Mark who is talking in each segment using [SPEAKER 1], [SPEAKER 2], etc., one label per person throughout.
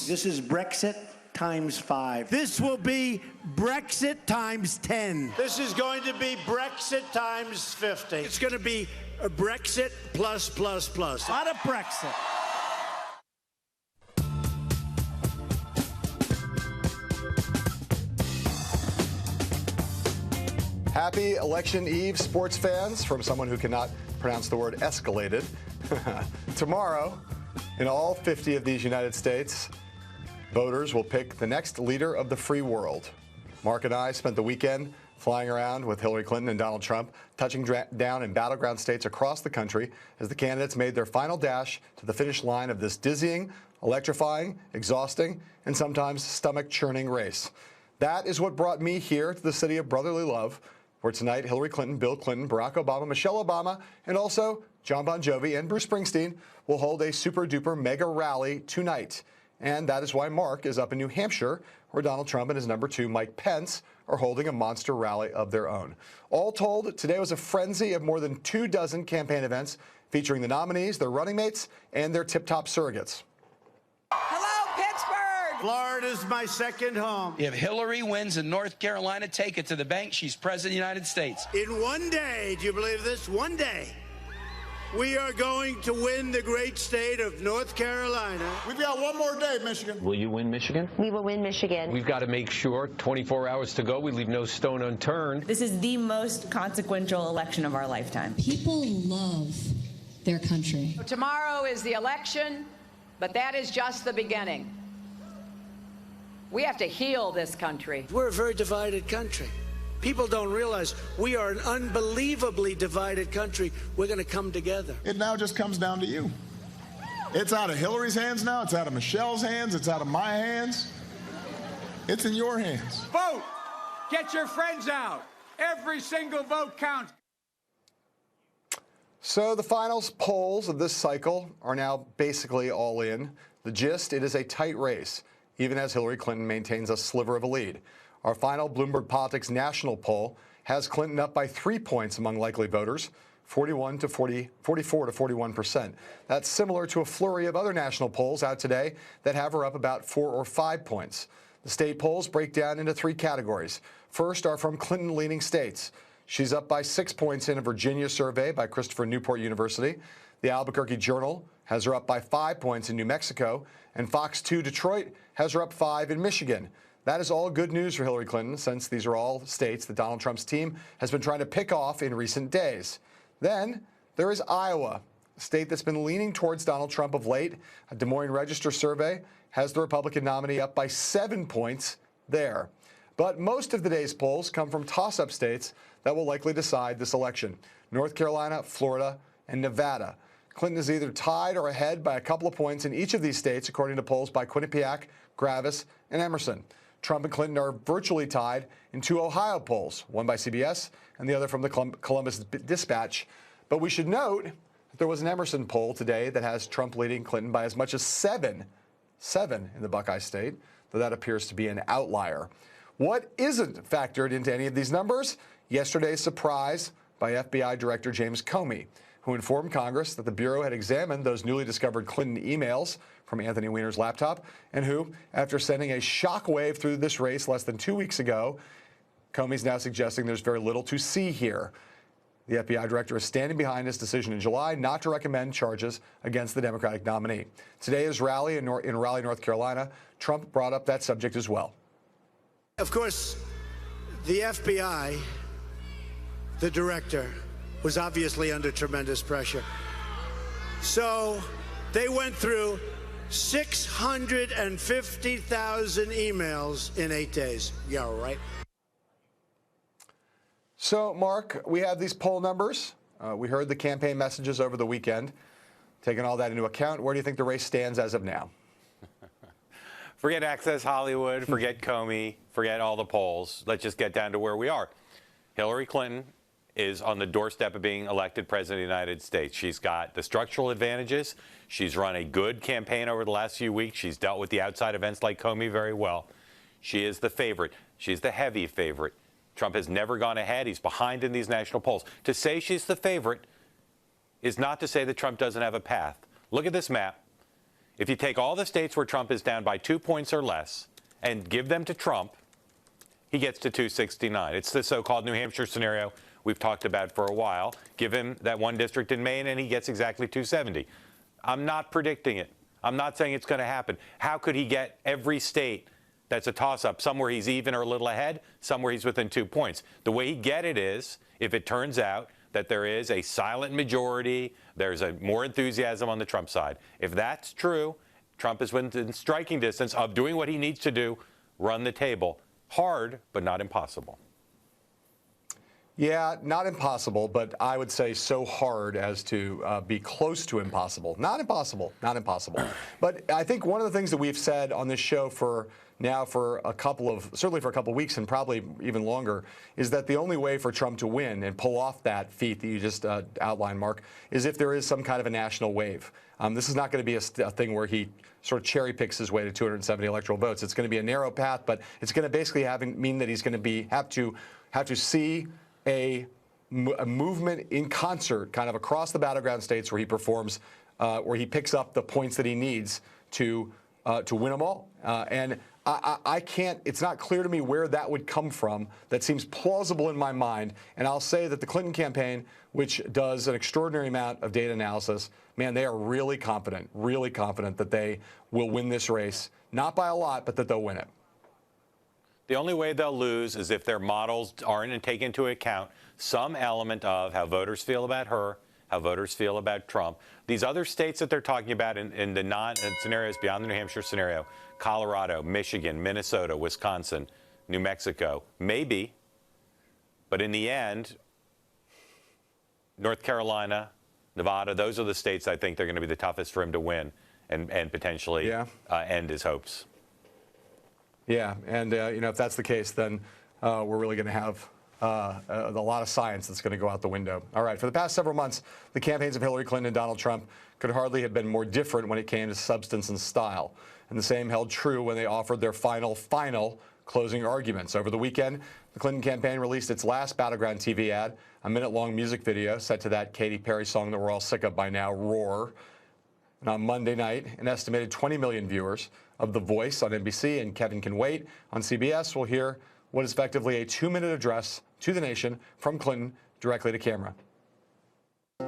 [SPEAKER 1] This is Brexit times 5.
[SPEAKER 2] This will be Brexit times 10.
[SPEAKER 3] This is going to be Brexit times 50.
[SPEAKER 2] It's going to be a Brexit plus, plus, plus.
[SPEAKER 4] A lot of Brexit.
[SPEAKER 5] Happy Election Eve, sports fans, from someone who cannot pronounce the word escalated. Tomorrow, in all 50 of these United States, voters will pick the next leader of the free world. Mark and I spent the weekend flying around with Hillary Clinton and Donald Trump, touching down in battleground states across the country as the candidates made their final dash to the finish line of this dizzying, electrifying, exhausting, and sometimes stomach-churning race. That is what brought me here to the city of brotherly love, where tonight Hillary Clinton, Bill Clinton, Barack Obama, Michelle Obama, and also John Bon Jovi and Bruce Springsteen will hold a super-duper mega rally tonight. And that is why Mark is up in New Hampshire, where Donald Trump and his number 2, Mike Pence, are holding a monster rally of their own. All told, today was a frenzy of more than 24 campaign events featuring the nominees, their running mates, and their tip-top surrogates.
[SPEAKER 6] Hello, Pittsburgh!
[SPEAKER 3] Florida's my second home.
[SPEAKER 7] If Hillary wins in North Carolina, take it to the bank. She's president of the United States.
[SPEAKER 2] In one day, do you believe this? One day, we are going to win the great state of North Carolina.
[SPEAKER 8] We've got one more day, Michigan.
[SPEAKER 9] Will you win Michigan?
[SPEAKER 10] We will win Michigan.
[SPEAKER 9] We've got to make sure 24 hours to go. We leave no stone unturned.
[SPEAKER 10] This is the most consequential election of our lifetime.
[SPEAKER 11] People love their country.
[SPEAKER 6] Tomorrow is the election, but that is just the beginning. We have to heal this country.
[SPEAKER 2] We're a very divided country. People don't realize we are an unbelievably divided country. We're going to come together.
[SPEAKER 8] It now just comes down to you. It's out of Hillary's hands now. It's out of Michelle's hands. It's out of my hands. It's in your hands.
[SPEAKER 4] Vote! Get your friends out. Every single vote counts.
[SPEAKER 5] So the finals polls of this cycle are now basically all in. The gist, it is a tight race, even as Hillary Clinton maintains a sliver of a lead. Our final Bloomberg Politics national poll has Clinton up by 3 points among likely voters, 44 to 41%. That's similar to a flurry of other national polls out today that have her up about 4 or 5 points. The state polls break down into 3 categories. First are from Clinton-leaning states. She's up by 6 points in a Virginia survey by Christopher Newport University. The Albuquerque Journal has her up by 5 points in New Mexico, and Fox 2 Detroit has her up 5 in Michigan. That is all good news for Hillary Clinton, since these are all states that Donald Trump's team has been trying to pick off in recent days. Then there is Iowa, a state that's been leaning towards Donald Trump of late. A Des Moines Register survey has the Republican nominee up by 7 points there. But most of the day's polls come from toss-up states that will likely decide this election: North Carolina, Florida, and Nevada. Clinton is either tied or ahead by a couple of points in each of these states, according to polls by Quinnipiac, Gravis, and Emerson. Trump and Clinton are virtually tied in 2 Ohio polls, one by CBS and the other from the Columbus Dispatch. But we should note that there was an Emerson poll today that has Trump leading Clinton by as much as 7 in the Buckeye State, though that appears to be an outlier. What isn't factored into any of these numbers? Yesterday's surprise by FBI Director James Comey, who informed Congress that the Bureau had examined those newly discovered Clinton emails from Anthony Weiner's laptop, and who, after sending a shockwave through this race less than 2 weeks ago, Comey's now suggesting there's very little to see here. The FBI director is standing behind his decision in July not to recommend charges against the Democratic nominee. Today is rally in Raleigh, North Carolina. Trump brought up that subject as well.
[SPEAKER 2] Of course, the FBI, the director, was obviously under tremendous pressure. So they went through 650,000 emails in 8 days. Yeah, right.
[SPEAKER 5] So, Mark, we have these poll numbers. We heard the campaign messages over the weekend. Taking all that into account, where do you think the race stands as of now?
[SPEAKER 12] Forget Access Hollywood, forget Comey, forget all the polls. Let's just get down to where we are. Hillary Clinton is on the doorstep of being elected president of the United States. She's got the structural advantages. She's run a good campaign over the last few weeks. She's dealt with the outside events like Comey very well. She is the favorite. She's the heavy favorite. Trump has never gone ahead. He's behind in these national polls. To say she's the favorite is not to say that Trump doesn't have a path. Look at this map. If you take all the states where Trump is down by 2 points or less and give them to Trump, he gets to 269. It's the so-called New Hampshire scenario we've talked about for a while. Give him that one district in Maine, and he gets exactly 270. I'm not predicting it. I'm not saying it's going to happen. How could he get every state that's a toss-up, somewhere he's even or a little ahead, somewhere he's within 2 points? The way he'd get it is if it turns out that there is a silent majority, there's a more enthusiasm on the Trump side. If that's true, Trump is within striking distance of doing what he needs to do, run the table. Hard, but not impossible.
[SPEAKER 5] Yeah, not impossible, but I would say so hard as to be close to impossible. Not impossible, not impossible. But I think one of the things that we've said on this show certainly for a couple of weeks and probably even longer, is that the only way for Trump to win and pull off that feat that you just outlined, Mark, is if there is some kind of a national wave. This is not going to be a thing where he sort of cherry picks his way to 270 electoral votes. It's going to be a narrow path, but it's going to basically mean that he's going to have to see a movement in concert kind of across the battleground states where he performs, where he picks up the points that he needs to win them all. And I can't, it's not clear to me where that would come from. That seems plausible in my mind. And I'll say that the Clinton campaign, which does an extraordinary amount of data analysis, man, they are really confident that they will win this race. Not by a lot, but that they'll win it.
[SPEAKER 12] The only way they'll lose is if their models aren't taking into account some element of how voters feel about her, how voters feel about Trump. These other states that they're talking about in the scenarios beyond the New Hampshire scenario, Colorado, Michigan, Minnesota, Wisconsin, New Mexico, maybe, but in the end, North Carolina, Nevada, those are the states I think they're going to be the toughest for him to win and potentially end his hopes.
[SPEAKER 5] Yeah, and if that's the case, then we're really going to have a lot of science that's going to go out the window. All right, for the past several months, the campaigns of Hillary Clinton and Donald Trump could hardly have been more different when it came to substance and style. And the same held true when they offered their final closing arguments. Over the weekend, the Clinton campaign released its last battleground TV ad, a minute-long music video set to that Katy Perry song that we're all sick of by now, Roar. And on Monday night, an estimated 20 million viewers of The Voice on NBC and Kevin Can Wait on CBS will hear what is effectively a 2-minute address to the nation from Clinton directly to camera.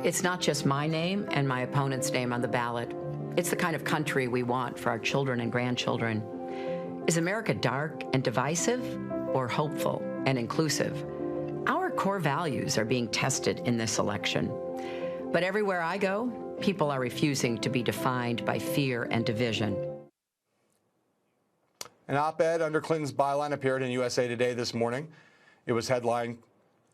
[SPEAKER 6] It's not just my name and my opponent's name on the ballot. It's the kind of country we want for our children and grandchildren. Is America dark and divisive, or hopeful and inclusive? Our core values are being tested in this election. But everywhere I go, people are refusing to be defined by fear and division.
[SPEAKER 5] An op-ed under Clinton's byline appeared in USA Today this morning. It was headlined,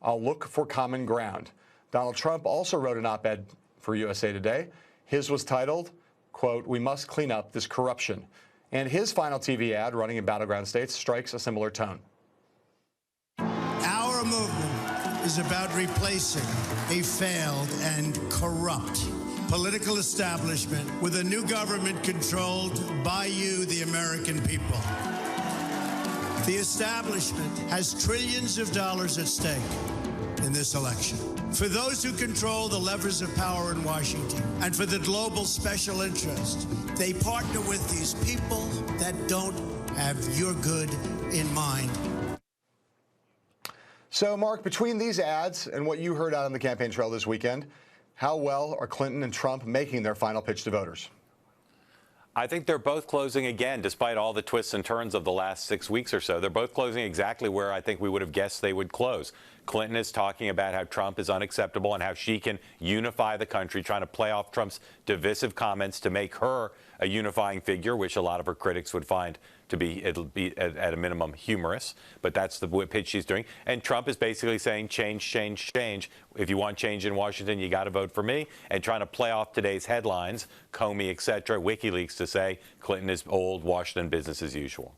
[SPEAKER 5] "I'll look for common ground." Donald Trump also wrote an op-ed for USA Today. His was titled, quote, "We must clean up this corruption." And his final TV ad, running in battleground states, strikes a similar tone.
[SPEAKER 2] Our movement is about replacing a failed and corrupt political establishment with a new government controlled by you, the American people. The establishment has trillions of dollars at stake in this election. For those who control the levers of power in Washington and for the global special interest, they partner with these people that don't have your good in mind.
[SPEAKER 5] So, Mark, between these ads and what you heard out on the campaign trail this weekend, how well are Clinton and Trump making their final pitch to voters?
[SPEAKER 12] I think they're both closing again, despite all the twists and turns of the last 6 weeks or so. They're both closing exactly where I think we would have guessed they would close. Clinton is talking about how Trump is unacceptable and how she can unify the country, trying to play off Trump's divisive comments to make her a unifying figure, which a lot of her critics would find to be, at a minimum, humorous. But that's the pitch she's doing. And Trump is basically saying, change, change, change. If you want change in Washington, you got to vote for me. And trying to play off today's headlines, Comey, et cetera, WikiLeaks, to say Clinton is old Washington business as usual.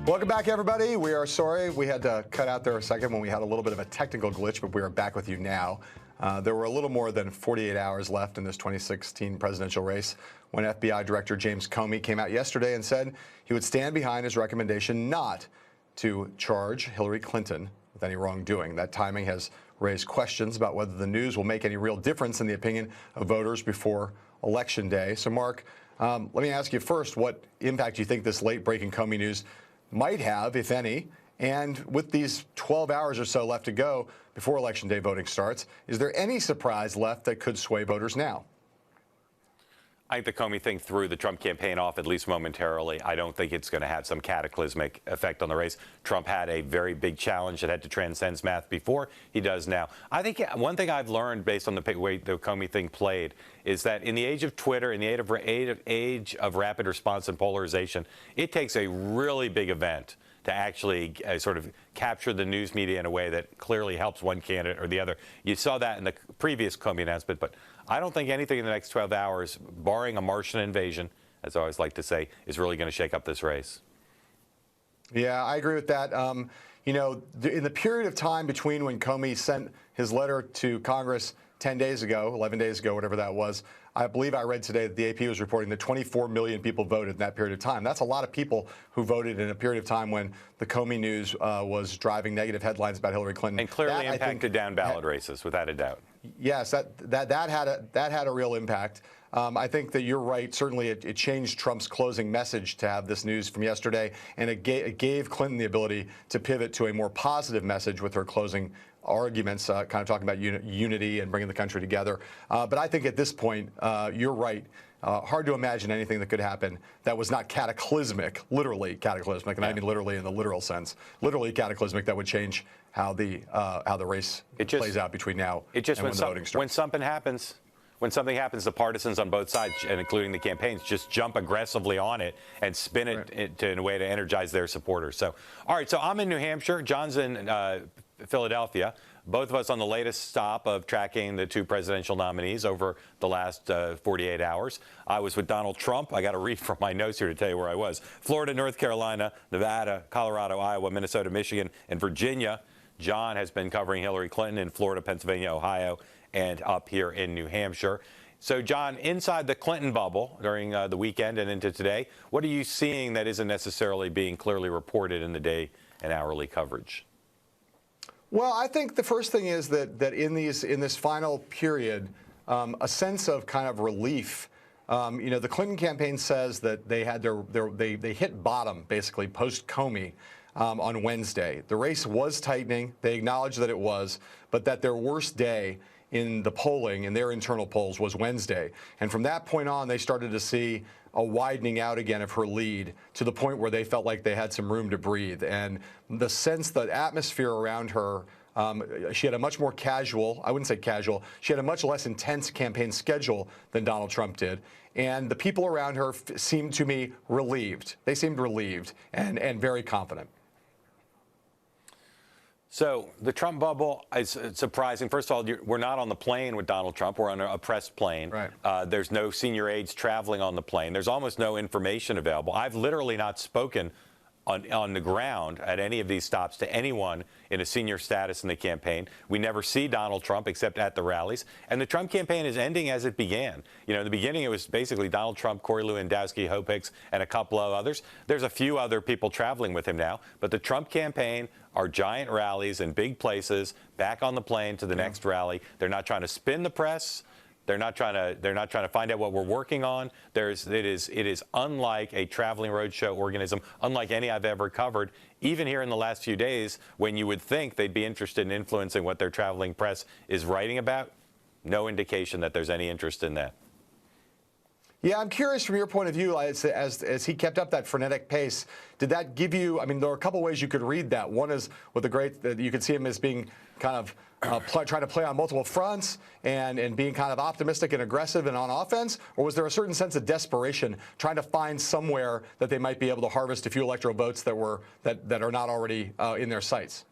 [SPEAKER 5] Welcome back, everybody. We are sorry we had to cut out there a second when we had a little bit of a technical glitch, but we are back with you now. There were a little more than 48 hours left in this 2016 presidential race when FBI Director James Comey came out yesterday and said he would stand behind his recommendation not to charge Hillary Clinton with any wrongdoing. That timing has raised questions about whether the news will make any real difference in the opinion of voters before Election Day. So, Mark, let me ask you first what impact you think this late-breaking Comey news might have, if any, and with these 12 hours or so left to go before Election Day voting starts, is there any surprise left that could sway voters now?
[SPEAKER 12] I think the Comey thing threw the Trump campaign off, at least momentarily. I don't think it's going to have some cataclysmic effect on the race. Trump had a very big challenge that had to transcend math before. He does now. I think one thing I've learned based on the way the Comey thing played is that in the age of Twitter, in the age of rapid response and polarization, it takes a really big event to actually sort of capture the news media in a way that clearly helps one candidate or the other. You saw that in the previous Comey announcement, but I don't think anything in the next 12 hours, barring a Martian invasion, as I always like to say, is really going to shake up this race.
[SPEAKER 5] Yeah, I agree with that. You know, in the period of time between when Comey sent his letter to Congress 10 days ago, 11 days ago, whatever that was, I believe I read today that the AP was reporting that 24 million people voted in that period of time. That's a lot of people who voted in a period of time when the Comey news was driving negative headlines about Hillary Clinton.
[SPEAKER 12] And clearly impacted down ballot races, without a doubt.
[SPEAKER 5] Yes, that had a real impact. I think that you're right. Certainly, it changed Trump's closing message to have this news from yesterday, and it gave Clinton the ability to pivot to a more positive message with her closing arguments, kind of talking about unity and bringing the country together. But I think at this point, you're right. Hard to imagine anything that could happen that was not cataclysmic, literally cataclysmic, and I mean literally in the literal sense, literally cataclysmic, that would change how the race plays out between now and when the voting starts.
[SPEAKER 12] When something happens, the partisans on both sides, and including the campaigns, just jump aggressively on it and spin it in a way to energize their supporters. So, all right, so I'm in New Hampshire. John's in Philadelphia. Both of us on the latest stop of tracking the two presidential nominees over the last 48 hours. I was with Donald Trump. I got to read from my notes here to tell you where I was. Florida, North Carolina, Nevada, Colorado, Iowa, Minnesota, Michigan, and Virginia. John has been covering Hillary Clinton in Florida, Pennsylvania, Ohio, and up here in New Hampshire. So, John, inside the Clinton bubble during the weekend and into today, what are you seeing that isn't necessarily being clearly reported in the day and hourly coverage?
[SPEAKER 5] Well, I think the first thing is that in this final period, a sense of kind of relief. You know, the Clinton campaign says that they had they hit bottom basically post Comey on Wednesday. The race was tightening. They acknowledged that it was, but that their worst day in the polling, in their internal polls, was Wednesday. And from that point on, they started to see a widening out again of her lead to the point where they felt like they had some room to breathe. And the sense, the atmosphere around her, she had a much more casual, I wouldn't say casual, she had a much less intense campaign schedule than Donald Trump did. And the people around her seemed to me relieved. They seemed relieved and very confident.
[SPEAKER 12] So the Trump bubble is surprising. First of all, we're not on the plane with Donald Trump. We're on a press plane.
[SPEAKER 5] Right.
[SPEAKER 12] There's no senior aides traveling on the plane. There's almost no information available. I've literally not spoken on the ground at any of these stops to anyone in a senior status in the campaign. We never see Donald Trump except at the rallies. And the Trump campaign is ending as it began. You know, in the beginning, it was basically Donald Trump, Corey Lewandowski, Hope Hicks, and a couple of others. There's a few other people traveling with him now. But the Trump campaign are giant rallies in big places, back on the plane to the next rally. They're not trying to spin the press. They're not trying to find out what we're working on. It is unlike a traveling roadshow organism, unlike any I've ever covered. Even here in the last few days, when you would think they'd be interested in influencing what their traveling press is writing about, no indication that there's any interest in that.
[SPEAKER 5] Yeah, I'm curious from your point of view, as he kept up that frenetic pace, did that give you, I mean, there are a couple ways you could read that. One is with the great, you could see him as being kind of trying to play on multiple fronts and being kind of optimistic and aggressive and on offense? Or was there a certain sense of desperation trying to find somewhere that they might be able to harvest a few electoral votes that are not already in their sights?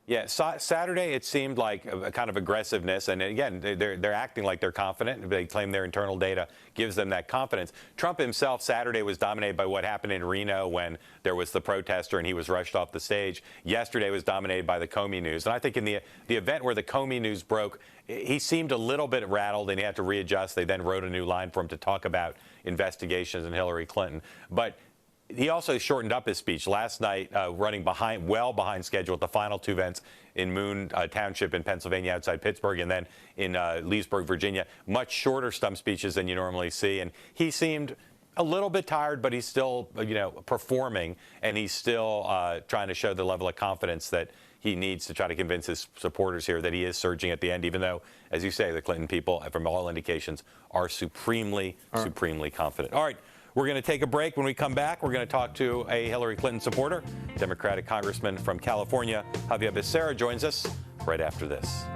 [SPEAKER 12] Yeah, Saturday it seemed like a kind of aggressiveness, and again, they're acting like they're confident. They claim their internal data gives them that confidence. Trump himself Saturday was dominated by what happened in Reno when there was the protester and he was rushed off the stage. Yesterday was dominated by the Comey news, and I think in the event where the Comey news broke, he seemed a little bit rattled and he had to readjust. They then wrote a new line for him to talk about investigations in Hillary Clinton, but he also shortened up his speech last night, running well behind schedule at the final two events in Moon Township in Pennsylvania outside Pittsburgh and then in Leesburg, Virginia. Much shorter stump speeches than you normally see. And he seemed a little bit tired, but he's still, performing, and he's still trying to show the level of confidence that he needs to try to convince his supporters here that he is surging at the end, even though, as you say, the Clinton people, from all indications, are supremely confident. All right. We're going to take a break. When we come back, we're going to talk to a Hillary Clinton supporter. Democratic Congressman from California, Javier Becerra, joins us right after this.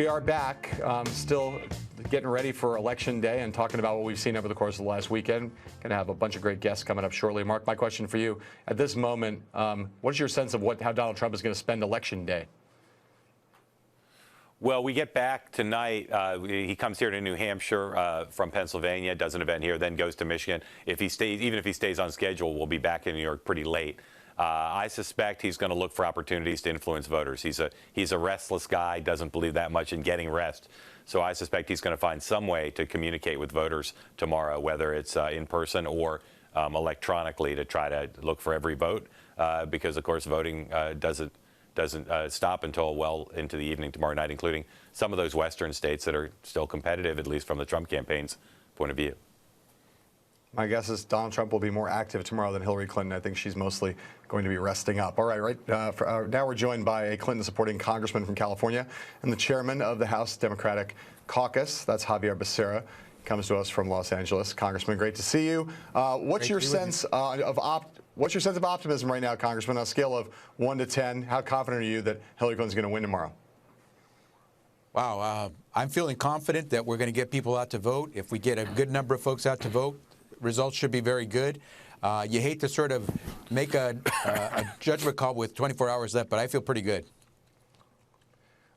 [SPEAKER 5] We are back, still getting ready for Election Day and talking about what we've seen over the course of the last weekend. Going to have a bunch of great guests coming up shortly. Mark, my question for you, at this moment, what is your sense of how Donald Trump is going to spend Election Day?
[SPEAKER 12] Well, we get back tonight. He comes here to New Hampshire from Pennsylvania, does an event here, then goes to Michigan. Even if he stays on schedule, we'll be back in New York pretty late. I suspect he's going to look for opportunities to influence voters. He's a restless guy, doesn't believe that much in getting rest. So I suspect he's going to find some way to communicate with voters tomorrow, whether it's in person or electronically, to try to look for every vote, because, of course, voting doesn't stop until well into the evening tomorrow night, including some of those western states that are still competitive, at least from the Trump campaign's point of view.
[SPEAKER 5] My guess is Donald Trump will be more active tomorrow than Hillary Clinton. I think she's mostly going to be resting up. All right, now we're joined by a Clinton-supporting congressman from California and the chairman of the House Democratic Caucus. That's Javier Becerra. Comes to us from Los Angeles. Congressman, great to see you. What's your sense of optimism right now, Congressman, on a scale of 1 to 10? How confident are you that Hillary Clinton's going to win tomorrow?
[SPEAKER 13] Wow, I'm feeling confident that we're going to get people out to vote. If we get a good number of folks out to vote, results should be very good. You hate to sort of make a judgment call with 24 hours left, but I feel pretty good.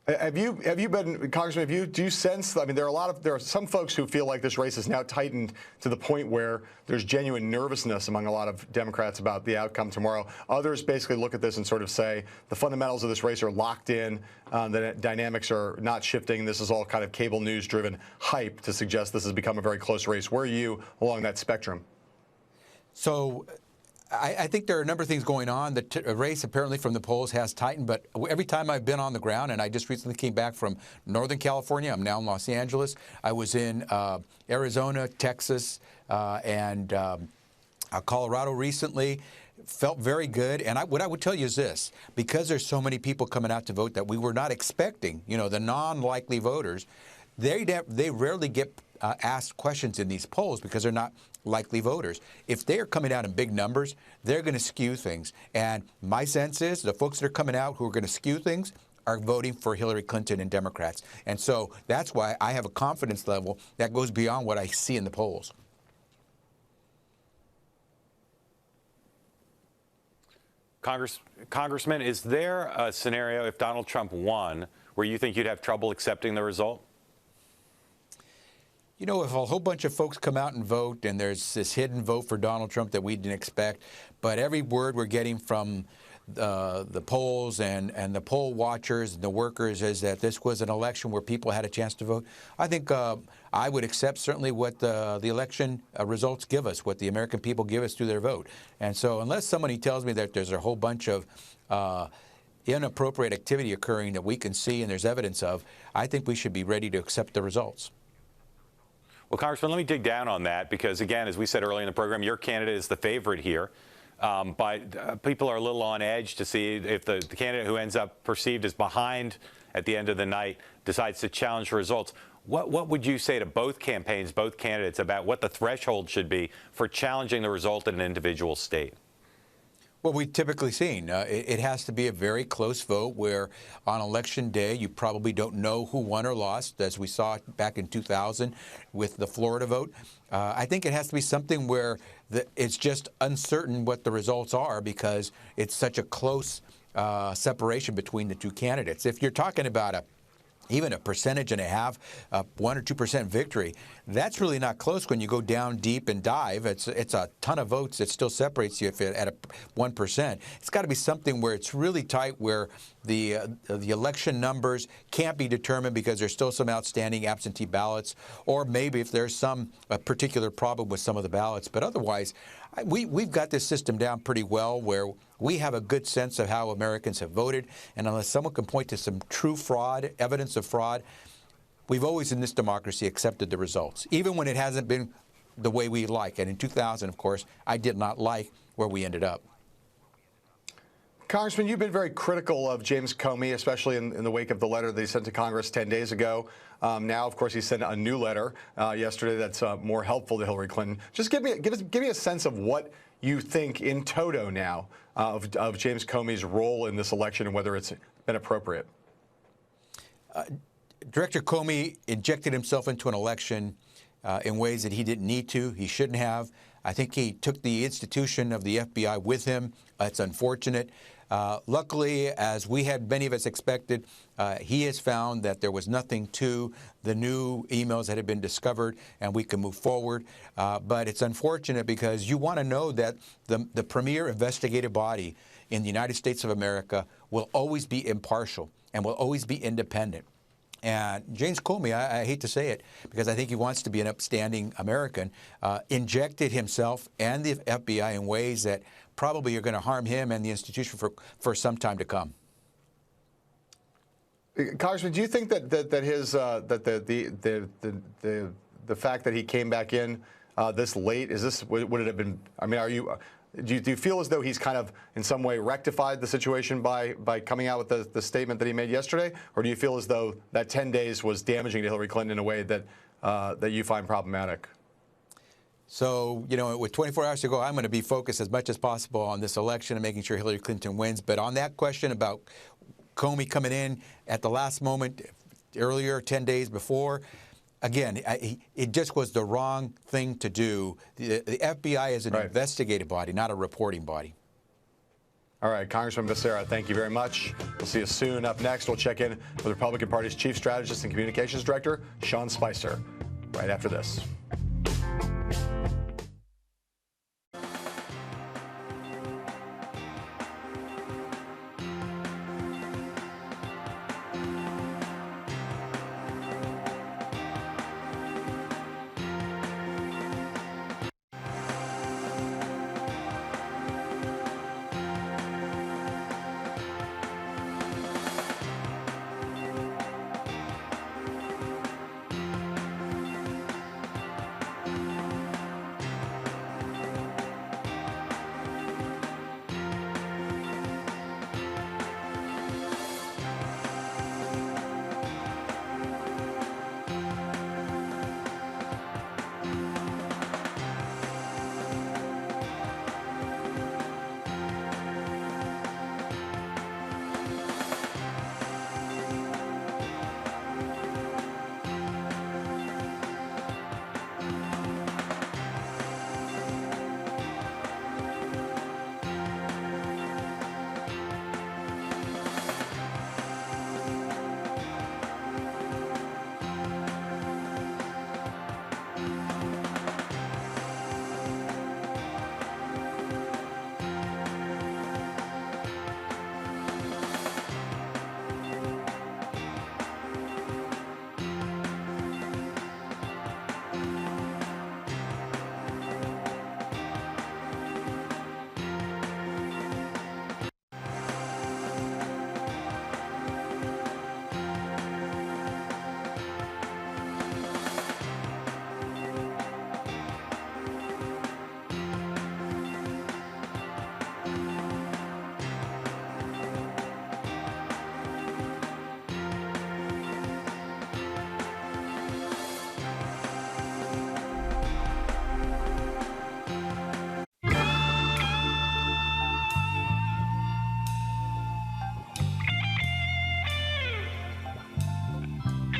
[SPEAKER 5] Have you been, Congressman? Do you sense? I mean, there are some folks who feel like this race is now tightened to the point where there's genuine nervousness among a lot of Democrats about the outcome tomorrow. Others basically look at this and sort of say the fundamentals of this race are locked in, the dynamics are not shifting. This is all kind of cable news driven hype to suggest this has become a very close race. Where are you along that spectrum?
[SPEAKER 13] So I think there are a number of things going on. The race apparently from the polls has tightened, but every time I've been on the ground, and I just recently came back from Northern California, I'm now in Los Angeles. I was in Arizona, Texas, and Colorado recently. Felt very good. And what I would tell you is this, because there's so many people coming out to vote that we were not expecting, the non-likely voters, they rarely get asked questions in these polls because they're not likely voters. If they are coming out in big numbers, they're going to skew things. And my sense is the folks that are coming out who are going to skew things are voting for Hillary Clinton and Democrats. And so that's why I have a confidence level that goes beyond what I see in the polls.
[SPEAKER 12] Congressman, is there a scenario if Donald Trump won where you think you'd have trouble accepting the result?
[SPEAKER 13] If a whole bunch of folks come out and vote and there's this hidden vote for Donald Trump that we didn't expect, but every word we're getting from the polls and the poll watchers and the workers is that this was an election where people had a chance to vote, I think I would accept certainly what the election results give us, what the American people give us through their vote. And so unless somebody tells me that there's a whole bunch of inappropriate activity occurring that we can see and there's evidence of, I think we should be ready to accept the results.
[SPEAKER 12] Well, Congressman, let me dig down on that because, again, as we said earlier in the program, your candidate is the favorite here. But people are a little on edge to see if the candidate who ends up perceived as behind at the end of the night decides to challenge the results. What would you say to both campaigns, both candidates, about what the threshold should be for challenging the result in an individual state?
[SPEAKER 13] Well, we've typically seen it has to be a very close vote where on election day you probably don't know who won or lost, as we saw back in 2000 with the Florida vote. I think it has to be something where it's just uncertain what the results are because it's such a close separation between the two candidates. If you're talking about even a percentage and a half, 1 or 2% victory, that's really not close when you go down deep and dive. It's a ton of votes that still separates you if at a 1%. It's got to be something where it's really tight, where the election numbers can't be determined because there's still some outstanding absentee ballots, or maybe if there's some particular problem with some of the ballots. But otherwise, we've got this system down pretty well where we have a good sense of how Americans have voted, and unless someone can point to some true fraud, evidence of fraud, we've always in this democracy accepted the results, even when it hasn't been the way we like. And in 2000, of course, I did not like where we ended up.
[SPEAKER 5] Congressman, you've been very critical of James Comey, especially in the wake of the letter that he sent to Congress 10 days ago. Now, of course, he sent a new letter yesterday that's more helpful to Hillary Clinton. Just give me a sense of what you think in toto now of James Comey's role in this election and whether it's been appropriate.
[SPEAKER 13] Director Comey injected himself into an election in ways that he didn't need to. He shouldn't have. I think he took the institution of the FBI with him. It's unfortunate. Luckily, as many of us expected, he has found that there was nothing to the new emails that had been discovered, and we can move forward. But it's unfortunate because you want to know that the premier investigative body in the United States of America will always be impartial and will always be independent. And James Comey, I hate to say it, because I think he wants to be an upstanding American, injected himself and the FBI in ways that probably are going to harm him and the institution for some time to come.
[SPEAKER 5] Congressman, do you think that the fact that he came back in this late, would it have been? I mean, do you feel as though he's kind of in some way rectified the situation by coming out with the statement that he made yesterday, or do you feel as though that 10 days was damaging to Hillary Clinton in a way that that you find problematic?
[SPEAKER 13] So, with 24 hours to go, I'm going to be focused as much as possible on this election and making sure Hillary Clinton wins. But on that question about Comey coming in at the last moment, earlier, 10 days before. Again, it just was the wrong thing to do. The FBI is an investigative body, not a reporting body.
[SPEAKER 5] All right, Congressman Becerra, thank you very much. We'll see you soon. Up next, we'll check in with the Republican Party's Chief Strategist and Communications Director, Sean Spicer, right after this.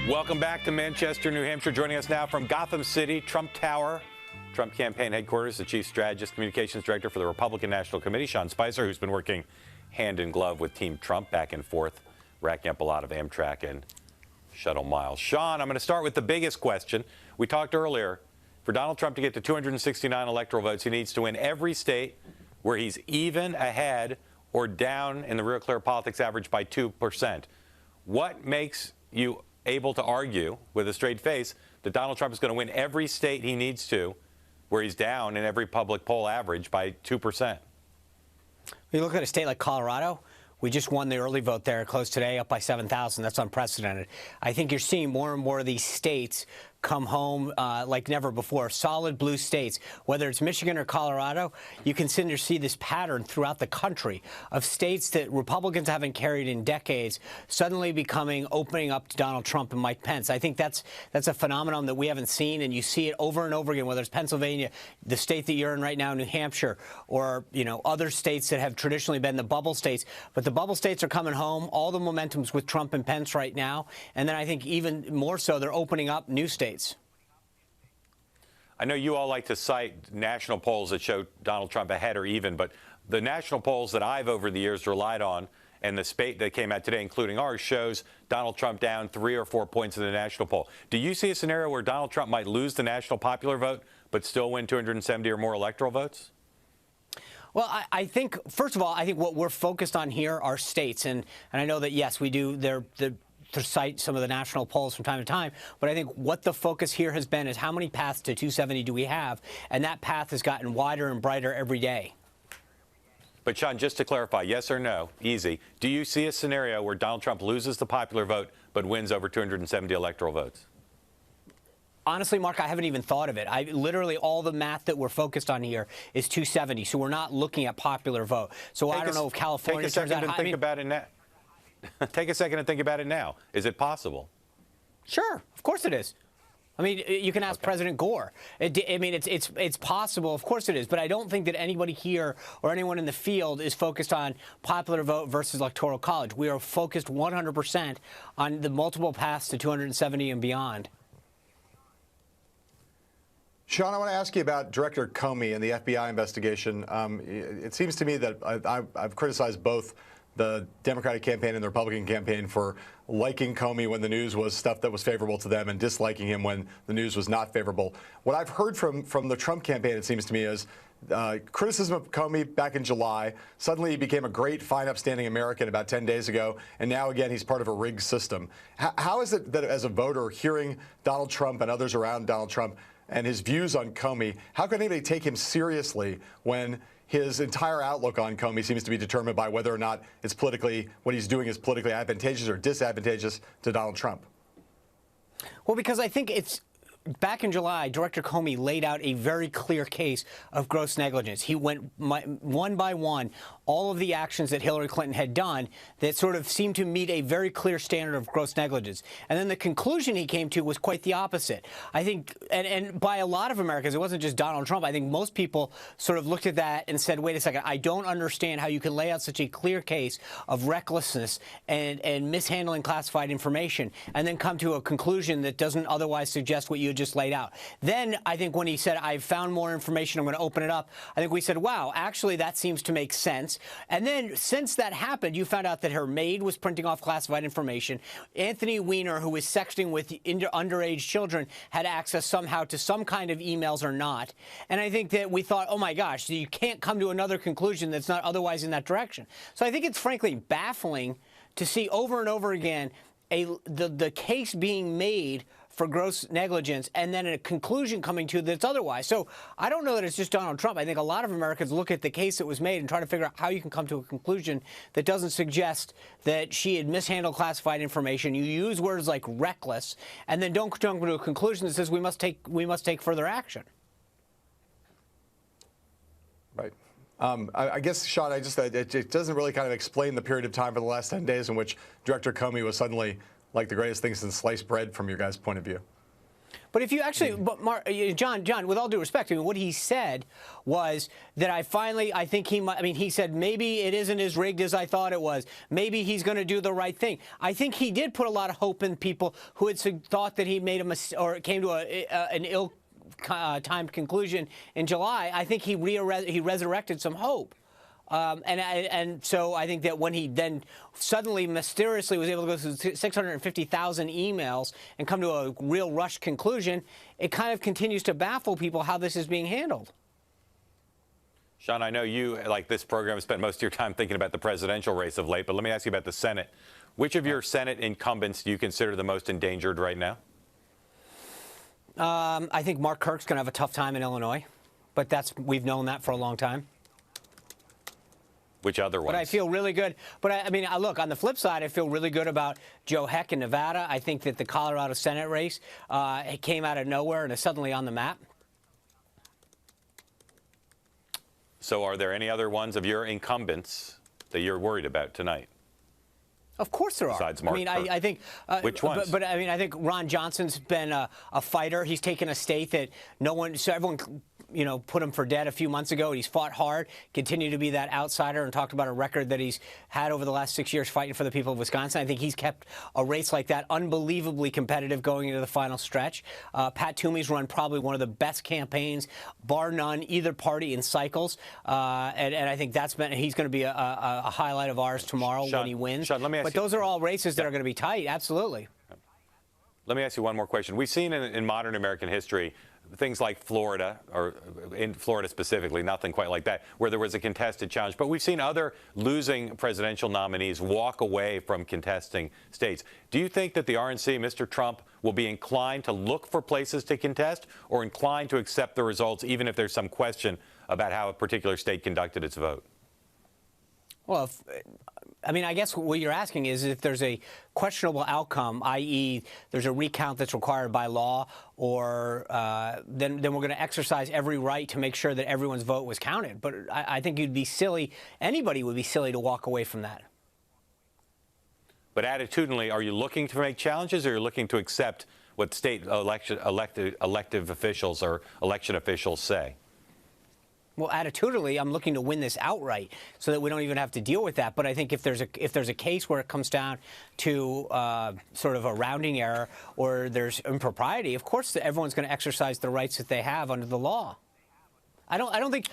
[SPEAKER 12] Welcome back to Manchester, New Hampshire. Joining us now from Gotham City, Trump Tower, Trump campaign headquarters, the Chief Strategist Communications Director for the Republican National Committee, Sean Spicer, who's been working hand in glove with Team Trump back and forth, racking up a lot of Amtrak and shuttle miles. Sean, I'm going to start with the biggest question. We talked earlier, for Donald Trump to get to 269 electoral votes, he needs to win every state where he's even, ahead, or down in the Real Clear Politics average by 2%. What makes you able to argue with a straight face that Donald Trump is going to win every state he needs to, where he's down in every public poll average by 2%?
[SPEAKER 14] You look at a state like Colorado, we just won the early vote there, closed today, up by 7,000. That's unprecedented. I think you're seeing more and more of these states come home like never before, solid blue states. Whether it's Michigan or Colorado, you can see this pattern throughout the country of states that Republicans haven't carried in decades suddenly opening up to Donald Trump and Mike Pence. I think that's a phenomenon that we haven't seen, and you see it over and over again, whether it's Pennsylvania, the state that you're in right now, New Hampshire, or other states that have traditionally been the bubble states. But the bubble states are coming home. All the momentum's with Trump and Pence right now. And then I think even more so, they're opening up new states.
[SPEAKER 12] I know you all like to cite national polls that show Donald Trump ahead or even, but the national polls that I've over the years relied on, and the spate that came out today, including ours, shows Donald Trump down 3 or 4 points in the national poll. Do you see a scenario where Donald Trump might lose the national popular vote but still win 270 or more electoral votes?
[SPEAKER 14] Well, I think, first of all, I think what we're focused on here are states. And I know that, yes, we do. To cite some of the national polls from time to time, but I think what the focus here has been is how many paths to 270 do we have, and that path has gotten wider and brighter every day.
[SPEAKER 12] But, Sean, just to clarify, yes or no, easy, do you see a scenario where Donald Trump loses the popular vote but wins over 270 electoral votes?
[SPEAKER 14] Honestly, Mark, I haven't even thought of it. Literally all the math that we're focused on here is 270, so we're not looking at popular vote. So I don't know if California turns out.
[SPEAKER 12] Think about it now. Take a second and think about it now. Is it possible?
[SPEAKER 14] Sure, of course it is. I mean, you can ask President Gore. I mean, it's possible. Of course it is. But I don't think that anybody here or anyone in the field is focused on popular vote versus electoral college. We are focused 100% on the multiple paths to 270 and beyond.
[SPEAKER 5] Sean, I want to ask you about Director Comey and the FBI investigation. It seems to me that I've criticized both the Democratic campaign and the Republican campaign for liking Comey when the news was stuff that was favorable to them and disliking him when the news was not favorable. What I've heard from the Trump campaign, it seems to me, is criticism of Comey back in July. Suddenly he became a great, fine, upstanding American about 10 days ago, and now again he's part of a rigged system. How is it that as a voter, hearing Donald Trump and others around Donald Trump and his views on Comey, how can anybody take him seriously when his entire outlook on Comey seems to be determined by whether or not it's what he's doing is politically advantageous or disadvantageous to Donald Trump?
[SPEAKER 14] Well, because I think back in July, Director Comey laid out a very clear case of gross negligence. He went one by one all of the actions that Hillary Clinton had done that sort of seemed to meet a very clear standard of gross negligence. And then the conclusion he came to was quite the opposite. I think, and by a lot of Americans, it wasn't just Donald Trump. I think most people sort of looked at that and said, wait a second, I don't understand how you can lay out such a clear case of recklessness and mishandling classified information and then come to a conclusion that doesn't otherwise suggest what you just laid out. Then I think when he said, I've found more information, I'm going to open it up, I think we said, wow, actually that seems to make sense. And then since that happened, you found out that her maid was printing off classified information. Anthony Weiner, who was sexting with underage children, had access somehow to some kind of emails or not. And I think that we thought, oh my gosh, you can't come to another conclusion that's not otherwise in that direction. So I think it's frankly baffling to see over and over again the case being made for gross negligence and then a conclusion coming to that's otherwise. So I don't know that it's just Donald Trump. I think a lot of Americans look at the case that was made and try to figure out how you can come to a conclusion that doesn't suggest that she had mishandled classified information. You use words like reckless and then don't come to a conclusion that says we must take further action.
[SPEAKER 5] Right. I guess, Sean, it doesn't really kind of explain the period of time for the last 10 days in which Director Comey was suddenly like the greatest thing since sliced bread from your guys' point of view.
[SPEAKER 14] But if you actually, John, with all due respect, I mean, what he said was that I think he said maybe it isn't as rigged as I thought it was. Maybe he's going to do the right thing. I think he did put a lot of hope in people who had thought that he made a mistake or came to an ill-timed conclusion in July. I think he resurrected some hope. And so I think that when he then suddenly mysteriously was able to go through 650,000 emails and come to a real rushed conclusion, it kind of continues to baffle people how this is being handled.
[SPEAKER 12] Sean, I know you, like this program, spent most of your time thinking about the presidential race of late, but let me ask you about the Senate. Which of your Senate incumbents do you consider the most endangered right now?
[SPEAKER 14] I think Mark Kirk's going to have a tough time in Illinois, but we've known that for a long time.
[SPEAKER 12] Which other ones?
[SPEAKER 14] But I feel really good. But I mean, look, on the flip side, I feel really good about Joe Heck in Nevada. I think that the Colorado Senate race it came out of nowhere and is suddenly on the map.
[SPEAKER 12] So are there any other ones of your incumbents that you're worried about tonight?
[SPEAKER 14] Of course there are.
[SPEAKER 12] Besides Mark
[SPEAKER 14] I mean,
[SPEAKER 12] Kirk.
[SPEAKER 14] I think.
[SPEAKER 12] Which ones?
[SPEAKER 14] But I mean, I think Ron Johnson's been a fighter. He's taken a state that everyone put him for dead a few months ago. He's fought hard, continued to be that outsider, and talked about a record that he's had over the last 6 years fighting for the people of Wisconsin. I think he's kept a race like that unbelievably competitive going into the final stretch. Pat Toomey's run probably one of the best campaigns, bar none, either party in cycles. And I think he's going to be a highlight of ours tomorrow when he wins.
[SPEAKER 12] Sean, let me ask
[SPEAKER 14] but those are all races that are going to be tight, absolutely.
[SPEAKER 12] Let me ask you one more question. We've seen in modern American history things like Florida, or in Florida specifically, nothing quite like that, where there was a contested challenge. But we've seen other losing presidential nominees walk away from contesting states. Do you think that the RNC, Mr. Trump, will be inclined to look for places to contest or inclined to accept the results, even if there's some question about how a particular state conducted its vote?
[SPEAKER 14] Well, I guess what you're asking is if there's a questionable outcome, i.e. there's a recount that's required by law, or then we're going to exercise every right to make sure that everyone's vote was counted. But I think you'd be silly, anybody would be silly to walk away from that.
[SPEAKER 12] But attitudinally, are you looking to make challenges or are you looking to accept what state elective officials or election officials say.
[SPEAKER 14] Well, attitudinally, I'm looking to win this outright so that we don't even have to deal with that. But I think if there's a case where it comes down to sort of a rounding error or there's impropriety, of course everyone's going to exercise the rights that they have under the law. I don't think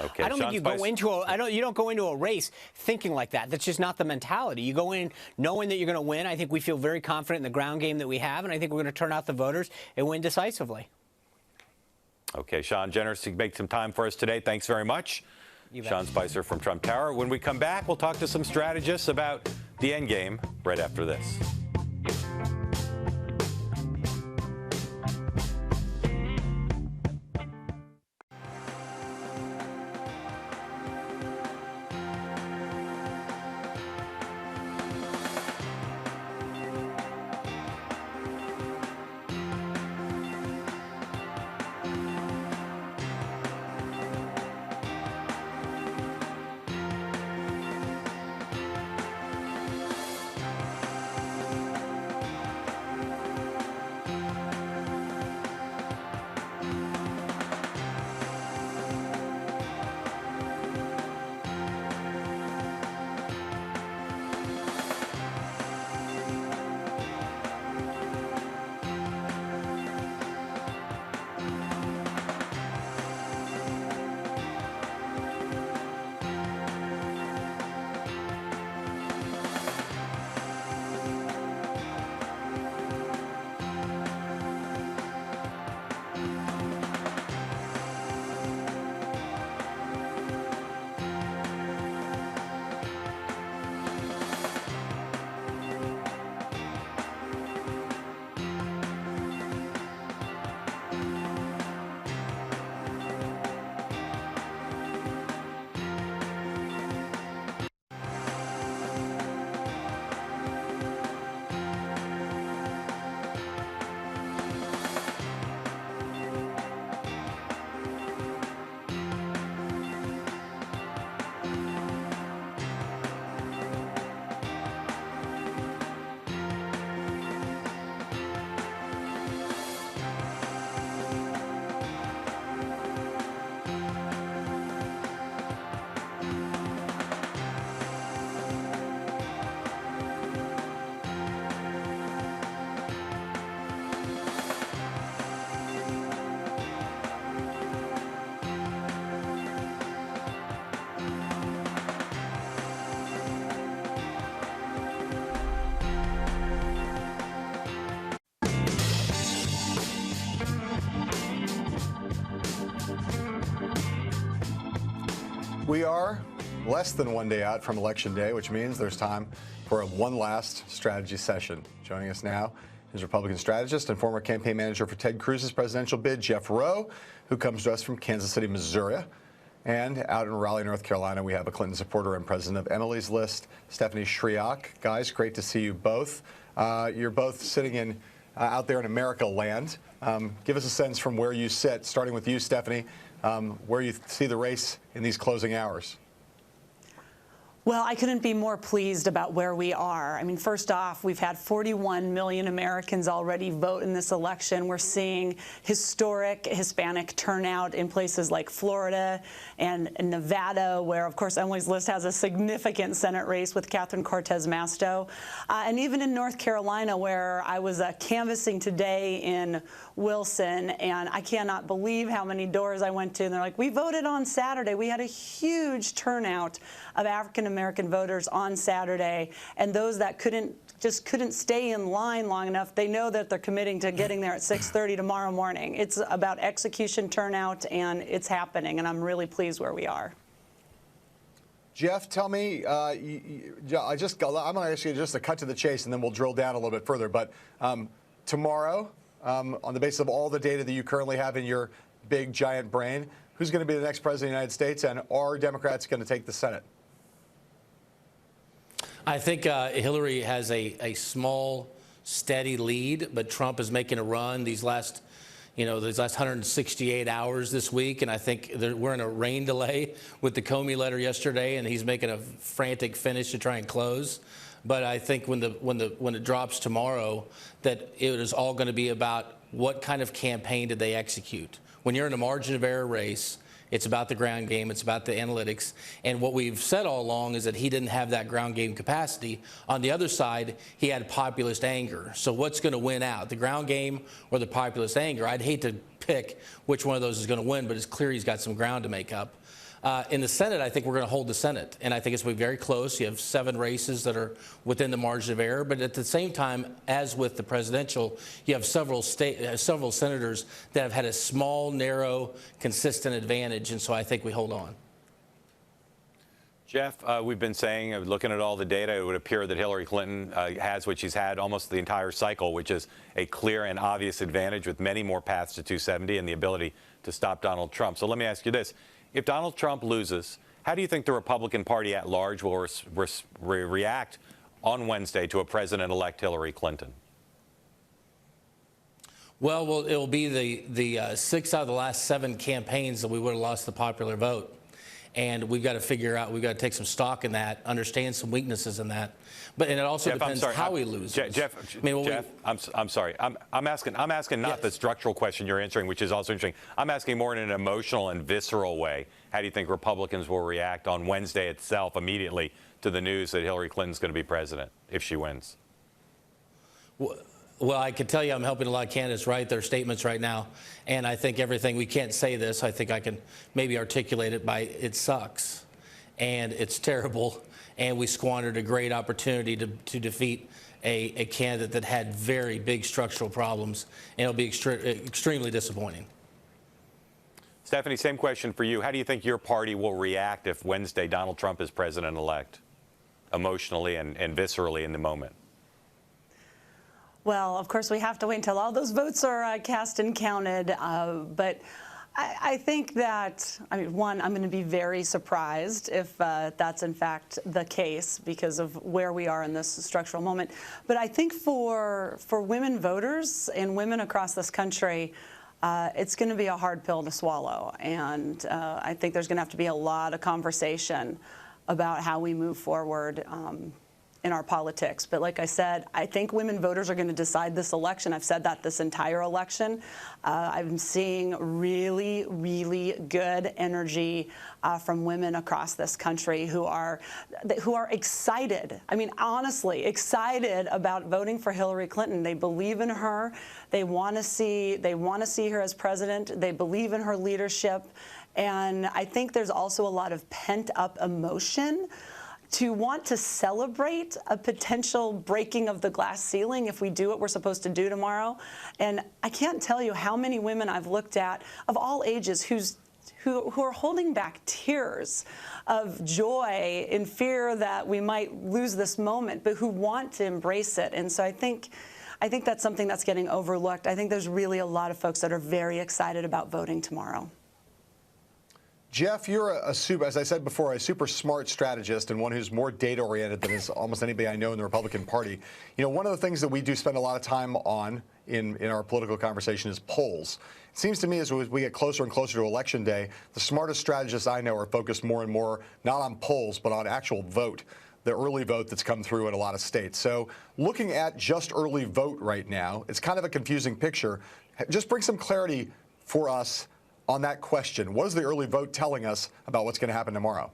[SPEAKER 14] you go into a race thinking like that. That's just not the mentality. You go in knowing that you're going to win. I think we feel very confident in the ground game that we have, and I think we're going to turn out the voters and win decisively.
[SPEAKER 12] Okay, Sean, generous to make some time for us today. Thanks very much. Sean Spicer from Trump Tower. When we come back, we'll talk to some strategists about the end game right after this.
[SPEAKER 5] We are less than one day out from Election Day, which means there's time for one last strategy session. Joining us now is Republican strategist and former campaign manager for Ted Cruz's presidential bid, Jeff Rowe, who comes to us from Kansas City, Missouri. And out in Raleigh, North Carolina, we have a Clinton supporter and president of Emily's List, Stephanie Shriak. Guys, great to see you both. You're both sitting in out there in America land. Give us a sense from where you sit, starting with you, Stephanie, where you see the race in these closing hours.
[SPEAKER 15] Well, I couldn't be more pleased about where we are. I mean, first off, we've had 41 million Americans already vote in this election. We're seeing historic Hispanic turnout in places like Florida and Nevada, where, of course, Emily's List has a significant Senate race with Catherine Cortez Masto. And even in North Carolina, where I was canvassing today in Wilson, and I cannot believe how many doors I went to. And they're like, we voted on Saturday. We had a huge turnout of African-American voters on Saturday, and those that couldn't stay in line long enough, they know that they're committing to getting there at 6:30 tomorrow morning. It's about execution turnout, and it's happening, and I'm really pleased where we are.
[SPEAKER 5] Jeff, tell me, I'm going to ask you just to cut to the chase, and then we'll drill down a little bit further. But tomorrow, on the basis of all the data that you currently have in your big, giant brain, who's going to be the next president of the United States, and are Democrats going to take the Senate?
[SPEAKER 16] I think Hillary has a small, steady lead, but Trump is making a run these last 168 hours this week, and I think we're in a rain delay with the Comey letter yesterday, and he's making a frantic finish to try and close. But I think when it drops tomorrow, that it is all going to be about what kind of campaign did they execute? When you're in a margin of error race, it's about the ground game. It's about the analytics. And what we've said all along is that he didn't have that ground game capacity. On the other side, he had populist anger. So what's going to win out, the ground game or the populist anger? I'd hate to pick which one of those is going to win, but it's clear he's got some ground to make up. In the Senate, I think we're going to hold the Senate, and I think it's going to be very close. You have 7 races that are within the margin of error, but at the same time, as with the presidential, you have several senators that have had a small, narrow, consistent advantage, and so I think we hold on.
[SPEAKER 12] Jeff, we've been saying, looking at all the data, it would appear that Hillary Clinton has what she's had almost the entire cycle, which is a clear and obvious advantage with many more paths to 270 and the ability to stop Donald Trump. So let me ask you this. If Donald Trump loses, how do you think the Republican Party at large will react on Wednesday to a president-elect Hillary Clinton?
[SPEAKER 16] Well, it will be the 6 out of the last 7 campaigns that we would have lost the popular vote. And we've got to figure out, we've got to take some stock in that, understand some weaknesses in that. But and it also depends how he loses.
[SPEAKER 12] Jeff, I'm sorry. I'm asking not the structural question you're answering, which is also interesting. I'm asking more in an emotional and visceral way. How do you think Republicans will react on Wednesday itself immediately to the news that Hillary Clinton's going to be president if she wins?
[SPEAKER 16] Well, I can tell you I'm helping a lot of candidates write their statements right now. And I think everything, we can't say this, I think I can maybe articulate it by it sucks. And it's terrible. And we squandered a great opportunity to defeat a candidate that had very big structural problems. And it'll be extremely disappointing.
[SPEAKER 12] Stephanie, same question for you. How do you think your party will react if Wednesday Donald Trump is president-elect, emotionally and viscerally in the moment?
[SPEAKER 15] Well, of course, we have to wait until all those votes are cast and counted. But I think that, one, I'm going to be very surprised if that's in fact the case because of where we are in this structural moment. But I think for women voters and women across this country, it's going to be a hard pill to swallow. And I think there's going to have to be a lot of conversation about how we move forward in our politics. But like I said, I think women voters are going to decide this election. I've said that this entire election. I'm seeing really, really good energy from women across this country who are excited. I mean, honestly, excited about voting for Hillary Clinton. They believe in her. They want to see her as president. They believe in her leadership. And I think there's also a lot of pent-up emotion to want to celebrate a potential breaking of the glass ceiling if we do what we're supposed to do tomorrow. And I can't tell you how many women I've looked at of all ages who are holding back tears of joy in fear that we might lose this moment, but who want to embrace it. And so I think that's something that's getting overlooked. I think there's really a lot of folks that are very excited about voting tomorrow.
[SPEAKER 5] Jeff, you're as I said before, a super smart strategist and one who's more data-oriented than is almost anybody I know in the Republican Party. You know, one of the things that we do spend a lot of time on in our political conversation is polls. It seems to me as we get closer and closer to Election Day, the smartest strategists I know are focused more and more not on polls, but on actual vote, the early vote that's come through in a lot of states. So looking at just early vote right now, it's kind of a confusing picture. Just bring some clarity for us on that question. What is the early vote telling us about what's going to happen tomorrow?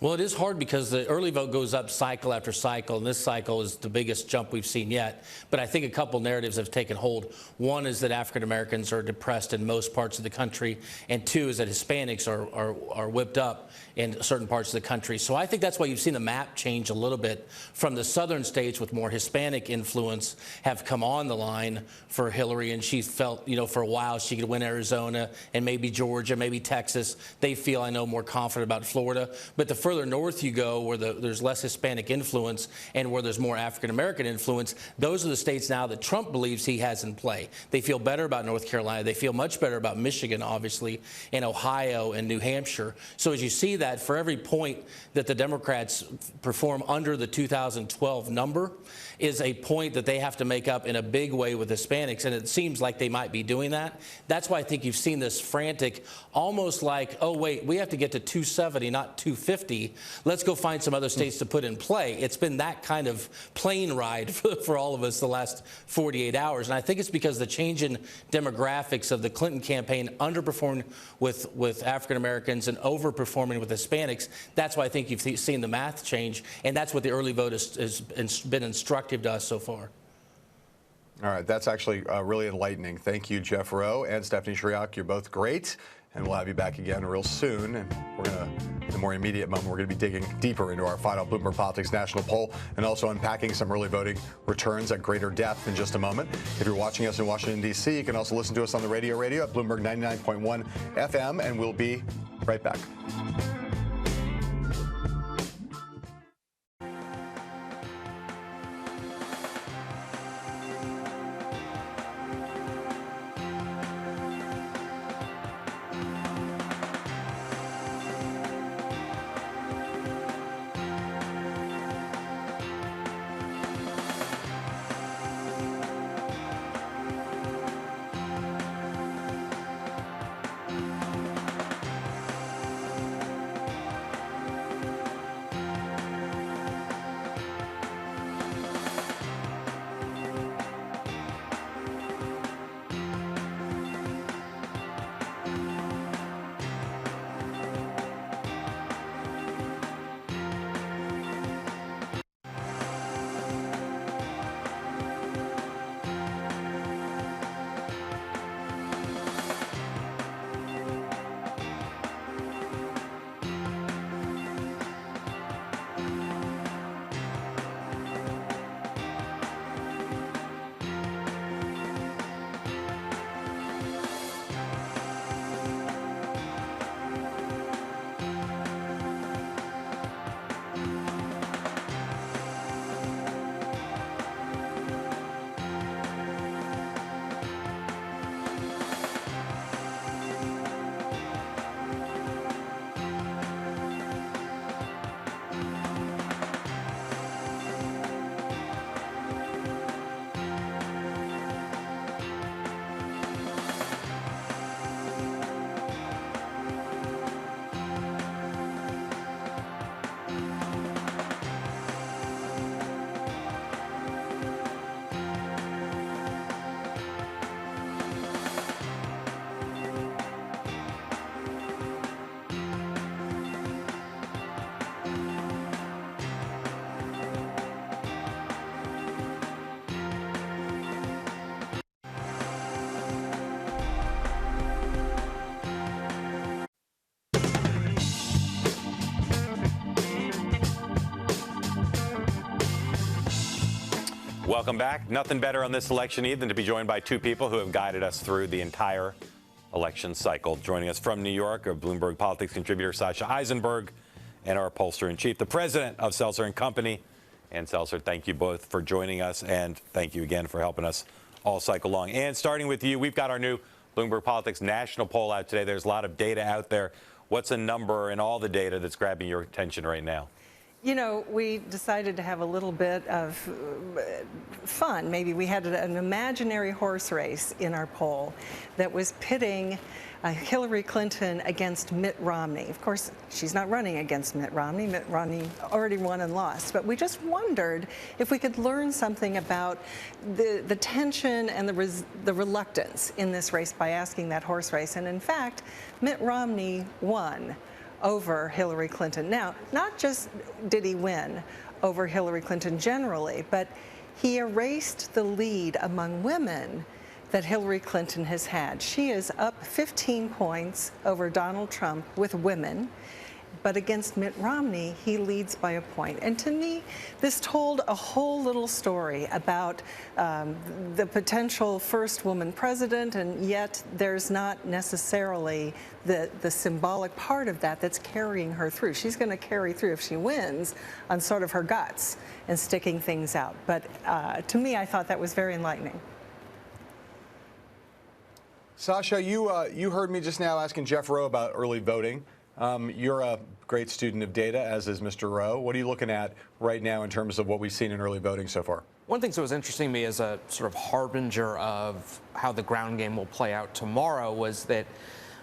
[SPEAKER 16] Well, it is hard because the early vote goes up cycle after cycle, and this cycle is the biggest jump we've seen yet. But I think a couple narratives have taken hold. One is that African Americans are depressed in most parts of the country, and two is that Hispanics are whipped up in certain parts of the country. So I think that's why you've seen the map change a little bit from the southern states with more Hispanic influence have come on the line for Hillary, and she felt, you know, for a while she could win Arizona and maybe Georgia, maybe Texas. They feel, I know, more confident about Florida. But the further north you go, where there's less Hispanic influence and where there's more African American influence, those are the states now that Trump believes he has in play. They feel better about North Carolina. They feel much better about Michigan, obviously, and Ohio and New Hampshire. So as you see that, for every point that the Democrats perform under the 2012 number is a point that they have to make up in a big way with Hispanics, and it seems like they might be doing that. That's why I think you've seen this frantic, almost like, oh, wait, we have to get to 270, not 250 be. Let's go find some other states to put in play. It's been that kind of plane ride for all of us the last 48 hours. And I think it's because the change in demographics of the Clinton campaign underperformed with African Americans and overperforming with Hispanics. That's why I think you've seen the math change. And that's what the early vote has been instructive to us so far.
[SPEAKER 5] All right, that's actually really enlightening. Thank you, Jeff Rowe and Stephanie Shriak. You're both great, and we'll have you back again real soon. And we're going to, in a more immediate moment, we're going to be digging deeper into our final Bloomberg Politics national poll and also unpacking some early voting returns at greater depth in just a moment. If you're watching us in Washington, D.C., you can also listen to us on the radio at Bloomberg 99.1 FM, and we'll be right back.
[SPEAKER 12] Welcome back. Nothing better on this election eve than to be joined by two people who have guided us through the entire election cycle. Joining us from New York, our Bloomberg Politics contributor Sasha Eisenberg, and our pollster-in-chief, the president of Seltzer & Company. And Seltzer, thank you both for joining us, and thank you again for helping us all cycle long. And starting with you, we've got our new Bloomberg Politics national poll out today. There's a lot of data out there. What's a number in all the data that's grabbing your attention right now?
[SPEAKER 17] You know, we decided to have a little bit of fun. Maybe we had an imaginary horse race in our poll that was pitting Hillary Clinton against Mitt Romney. Of course, she's not running against Mitt Romney. Mitt Romney already won and lost. But we just wondered if we could learn something about the tension and the reluctance in this race by asking that horse race. And in fact, Mitt Romney won over Hillary Clinton. Now, not just did he win over Hillary Clinton generally, but he erased the lead among women that Hillary Clinton has had. She is up 15 points over Donald Trump with women, but against Mitt Romney, he leads by a point. And to me, this told a whole little story about the potential first woman president, and yet there's not necessarily the symbolic part of that that's carrying her through. She's going to carry through if she wins on sort of her guts and sticking things out. But to me, I thought that was very enlightening.
[SPEAKER 5] Sasha, you heard me just now asking Jeff Rowe about early voting. You're a great student of data, as is Mr. Rowe. What are you looking at right now in terms of what we've seen in early voting so far?
[SPEAKER 18] One thing that was interesting to me as a sort of harbinger of how the ground game will play out tomorrow was that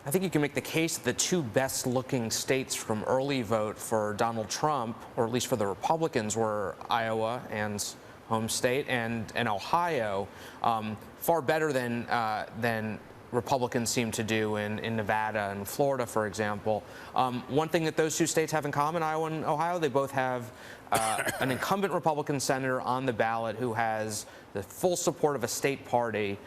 [SPEAKER 18] I think you can make the case that the two best-looking states from early vote for Donald Trump, or at least for the Republicans, were Iowa and home state and Ohio, far better than Republicans seem to do in Nevada and Florida, for example. One thing that those two states have in common, Iowa and Ohio, they both have an incumbent Republican senator on the ballot who has the full support of a state party.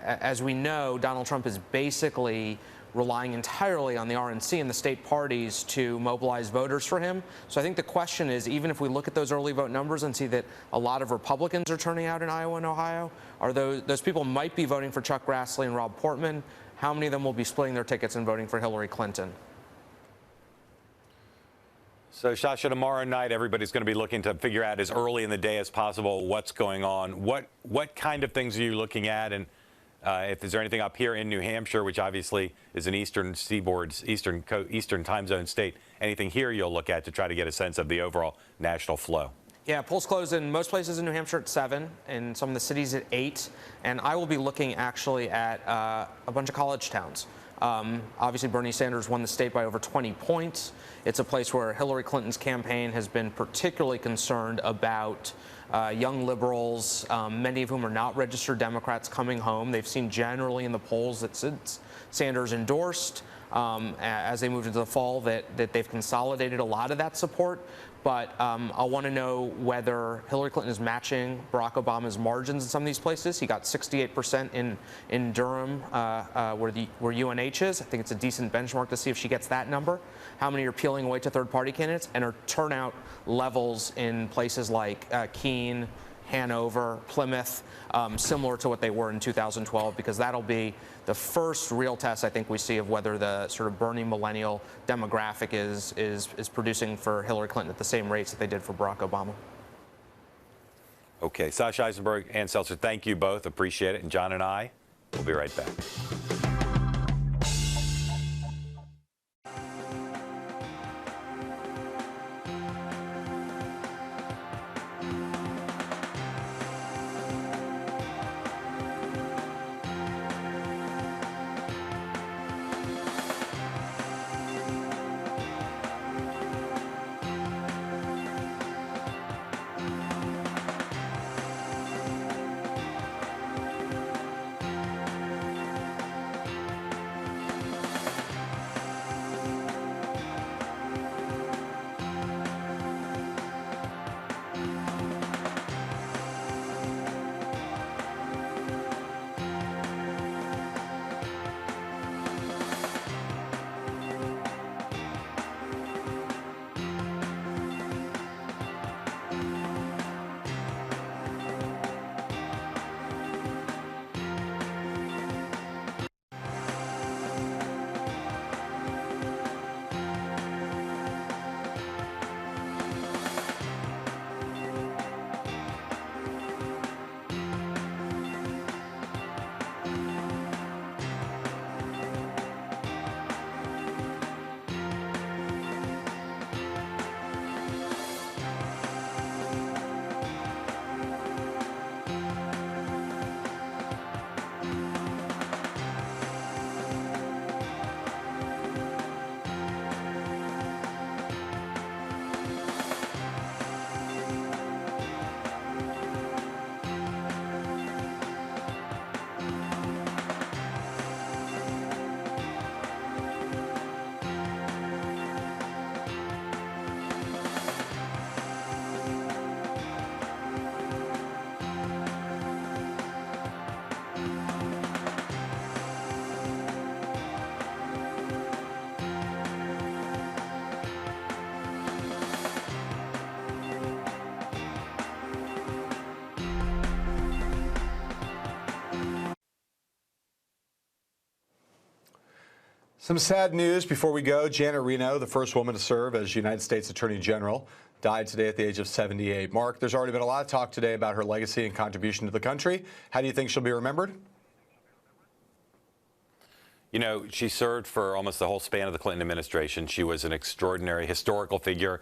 [SPEAKER 18] As we know, Donald Trump is basically relying entirely on the RNC and the state parties to mobilize voters for him. So I think the question is, even if we look at those early vote numbers and see that a lot of Republicans are turning out in Iowa and Ohio, are those people might be voting for Chuck Grassley and Rob Portman. How many of them will be splitting their tickets and voting for Hillary Clinton?
[SPEAKER 12] So, Sasha, tomorrow night, everybody's going to be looking to figure out as early in the day as possible what's going on. What kind of things are you looking at? And if is there anything up here in New Hampshire, which obviously is an eastern seaboard's eastern time zone state, anything here you'll look at to try to get a sense of the overall national flow?
[SPEAKER 18] Yeah, polls close in most places in New Hampshire at 7, in some of the cities at 8, and I will be looking actually at a bunch of college towns. Obviously, Bernie Sanders won the state by over 20 points. It's a place where Hillary Clinton's campaign has been particularly concerned about young liberals, many of whom are not registered Democrats, coming home. They've seen generally in the polls that since Sanders endorsed, as they moved into the fall, that they've consolidated a lot of that support. But I'll want to know whether Hillary Clinton is matching Barack Obama's margins in some of these places. He got 68% in Durham, where UNH is. I think it's a decent benchmark to see if she gets that number. How many are peeling away to third-party candidates? And are turnout levels in places like Keene, Hanover, Plymouth, similar to what they were in 2012, because that'll be the first real test I think we see of whether the sort of Bernie millennial demographic is producing for Hillary Clinton at the same rates that they did for Barack Obama.
[SPEAKER 12] Okay, Sasha Eisenberg, Ann Seltzer, thank you both. Appreciate it. And John and I will be right back.
[SPEAKER 5] Some sad news before we go. Janet Reno, the first woman to serve as United States Attorney General, died today at the age of 78. Mark, there's already been a lot of talk today about her legacy and contribution to the country. How do you think she'll be remembered?
[SPEAKER 12] You know, she served for almost the whole span of the Clinton administration. She was an extraordinary historical figure,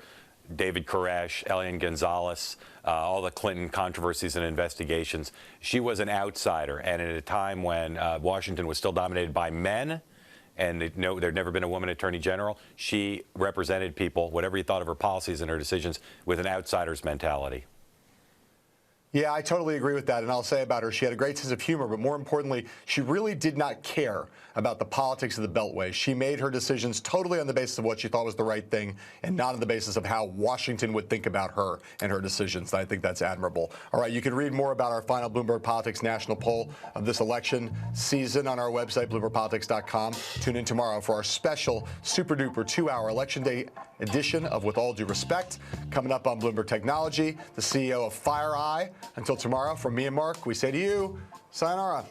[SPEAKER 12] David Koresh, Elian Gonzalez, all the Clinton controversies and investigations. She was an outsider, and at a time when Washington was still dominated by men, and there'd never been a woman attorney general, she represented people, whatever you thought of her policies and her decisions, with an outsider's mentality.
[SPEAKER 5] Yeah, I totally agree with that. And I'll say about her, she had a great sense of humor, but more importantly, she really did not care about the politics of the Beltway. She made her decisions totally on the basis of what she thought was the right thing and not on the basis of how Washington would think about her and her decisions. I think that's admirable. All right, you can read more about our final Bloomberg Politics national poll of this election season on our website, BloombergPolitics.com. Tune in tomorrow for our special super-duper 2-hour Election Day edition of With All Due Respect. Coming up on Bloomberg Technology, the CEO of FireEye. Until tomorrow, from me and Mark, we say to you, sayonara.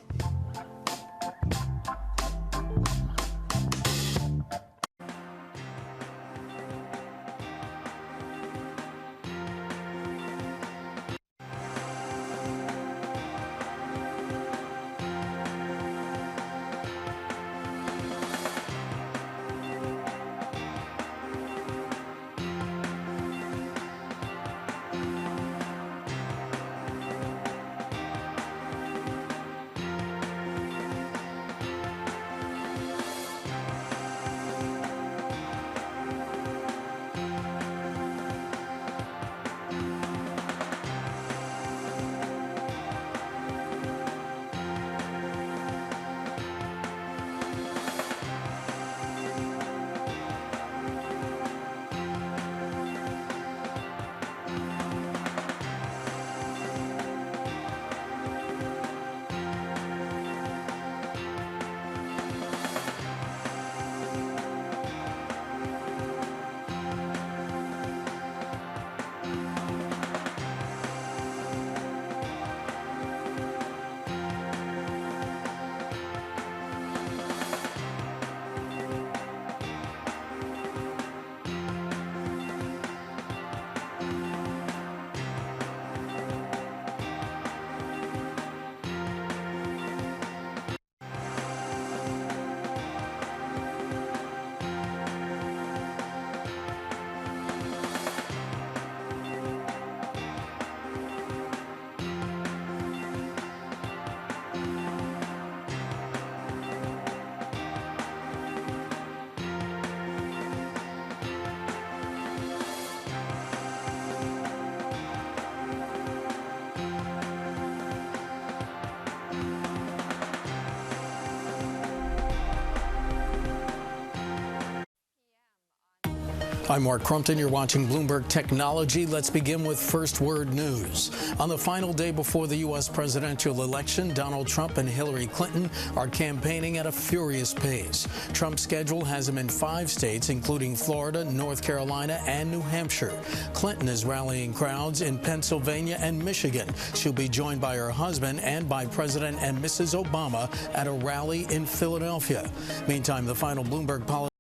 [SPEAKER 19] I'm Mark Crumpton. You're watching Bloomberg Technology. Let's begin with first word news. On the final day before the U.S. presidential election, Donald Trump and Hillary Clinton are campaigning at a furious pace. Trump's schedule has him in 5 states, including Florida, North Carolina, and New Hampshire. Clinton is rallying crowds in Pennsylvania and Michigan. She'll be joined by her husband and by President and Mrs. Obama at a rally in Philadelphia. Meantime, the final Bloomberg